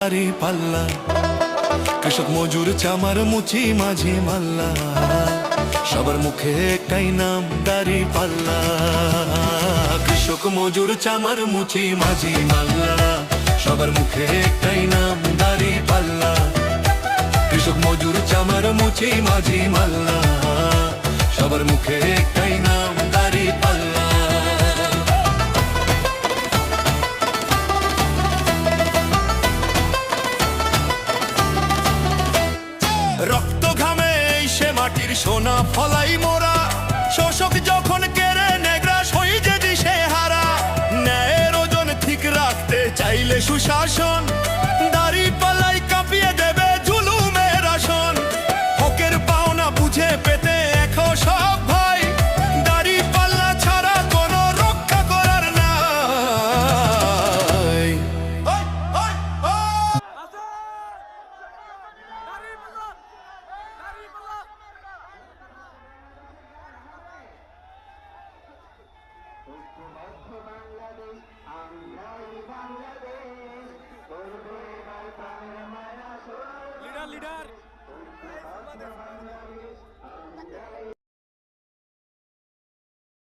পাল্লা কৃষক মজুর চামার মুচি মাঝি মাল্লা সবার মুখে একটাই নাম দাড়ি পাল্লা। কৃষক মজুর চামার মুচি মাঝি মাল্লা সবার মুখে একটাই নাম দাড়ি পাল্লা। কৃষক মজুর চামার মুচি মাঝি মাল্লা সবার মুখে একটাই নাম দাড়ি পাল্লা। রক্ত ঘামে সে মাটির সোনা ফলাই মোরা শোষক যখন কেড়ে নেগ্রাস হই যে দিশে হারা। ন্যায়ের ওজন ঠিক রাখতে চাইলে সুশাসন দাড়ি পাল্লাই কাঁপিয়ে দেবে জুলুমের আসন। হকের পাওনা বুঝে পেতে এখন সব ভাই দাড়ি পাল্লা ছাড়া কোনো রক্ষা করার নাই। বাংলাদেশ আমরাই বাংলাদেশ করবে লিডার